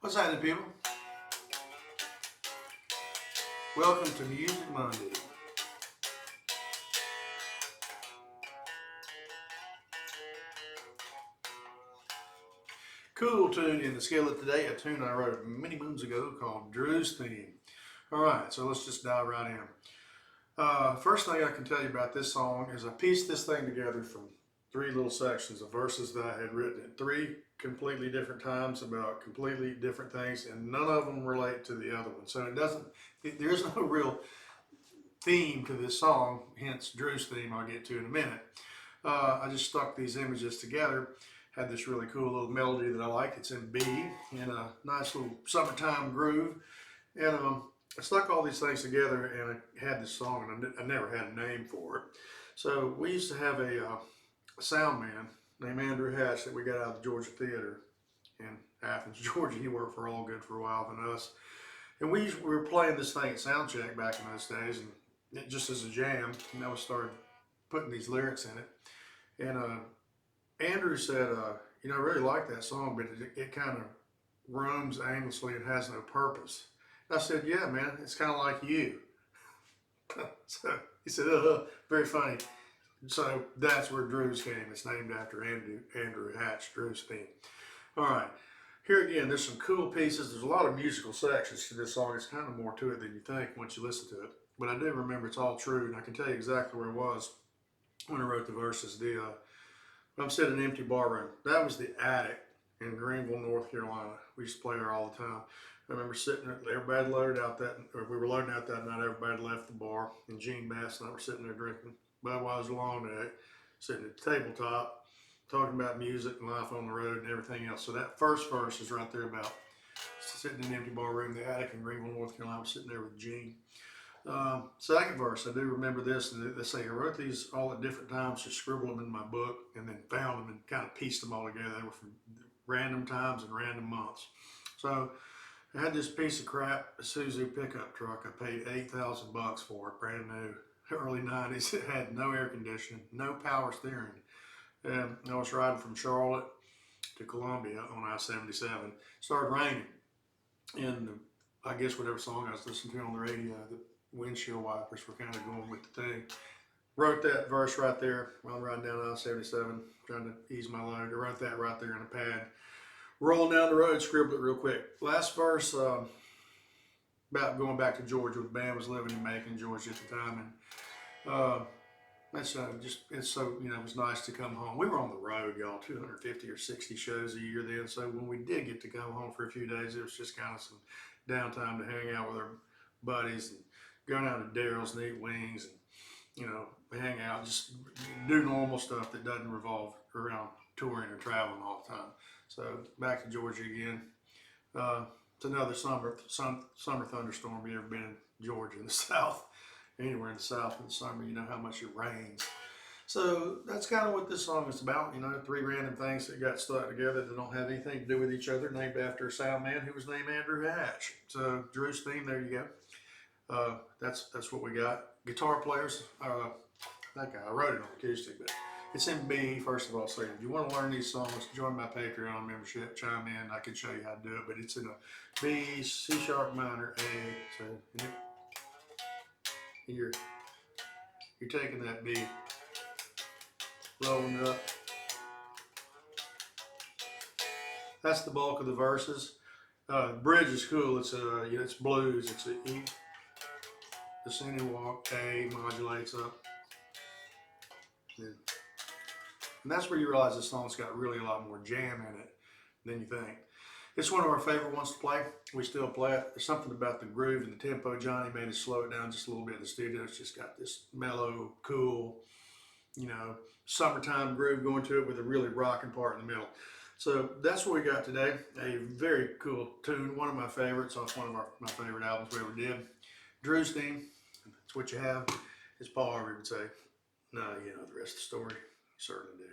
What's happening, people? Welcome to Music Monday. Cool tune in the skillet today, a tune I wrote many moons ago called Drew's Theme. Alright, so let's just dive right in. First thing I can tell you about this song is I pieced this thing together from three little sections of verses that I had written at three completely different times about completely different things, and none of them relate to the other one. So there's no real theme to this song, hence Drew's theme I'll get to in a minute. I just stuck these images together, had this really cool little melody that I like. It's in B in a nice little summertime groove, and I stuck all these things together and I had this song, and I never had a name for it. So we used to have a sound man named Andrew Hatch that we got out of the Georgia Theater in Athens, Georgia. He worked for All Good for a while than us. And we were playing this thing at sound check back in those days, and it just as a jam, and I started putting these lyrics in it. And Andrew said, I really like that song, but it kind of roams aimlessly and has no purpose. And I said, yeah, man, it's kind of like you. So he said, very funny. So that's where Drew's came. It's named after Andrew Hatch, Drew's theme. All right. Here again, there's some cool pieces. There's a lot of musical sections to this song. It's kind of more to it than you think once you listen to it. But I do remember it's all true, and I can tell you exactly where it was when I wrote the verses. I'm sitting in an empty bar room. That was the attic in Greenville, North Carolina. We used to play there all the time. I remember sitting there, everybody loaded out we were loading out that night, everybody left the bar, and Gene Bass and I were sitting there drinking Budweiser long neck, sitting at the tabletop, talking about music and life on the road and everything else. So that first verse is right there about sitting in an empty bar room, the attic in Greenville, North Carolina. I was sitting there with Gene. Second verse, I do remember this. They say I wrote these all at different times, just scribbled them in my book, and then found them and kind of pieced them all together. They were from random times and random months. So I had this piece of crap, a Suzu pickup truck. I paid $8,000 for it, brand new, early 90s. It had no air conditioning, no power steering. And I was riding from Charlotte to Columbia on I-77. Started raining, and I guess whatever song I was listening to on the radio, the windshield wipers were kind of going with the thing. Wrote that verse right there while I'm riding down I-77, trying to ease my load. I wrote that right there on a pad. Rolling down the road, scribbled it real quick. Last verse, about going back to Georgia. The band was living in Macon, Georgia at the time, and it's so, it was nice to come home. We were on the road, y'all, 250 or 60 shows a year then. So when we did get to come home for a few days, it was just kind of some downtime to hang out with our buddies and go down to Daryl's and eat wings and, hang out, just do normal stuff that doesn't revolve around touring or traveling all the time. So back to Georgia again. It's another summer thunderstorm. You ever been in Georgia in the South? Anywhere in the South in the summer, you know how much it rains. So that's kind of what this song is about. Three random things that got stuck together that don't have anything to do with each other, named after a sound man who was named Andrew Hatch. So Drew's theme, there you go. That's what we got. Guitar players, that guy, I wrote it on acoustic, but it's in B, first of all. So if you want to learn these songs, join my Patreon membership, chime in, I can show you how to do it, but it's in a B, C sharp minor, A. So you're taking that B, rolling it up. That's the bulk of the verses. Bridge is cool. It's blues. It's an E, descending walk, A, modulates up. And that's where you realize this song's got really a lot more jam in it than you think. It's one of our favorite ones to play. We still play it. There's something about the groove and the tempo. Johnny made us slow it down just a little bit in the studio. It's just got this mellow, cool, summertime groove going to it with a really rocking part in the middle. So that's what we got today. A very cool tune, one of my favorites off one of my favorite albums we ever did. Drew's theme, that's what you have. As Paul Harvey would say, no, you know the rest of the story. You certainly do.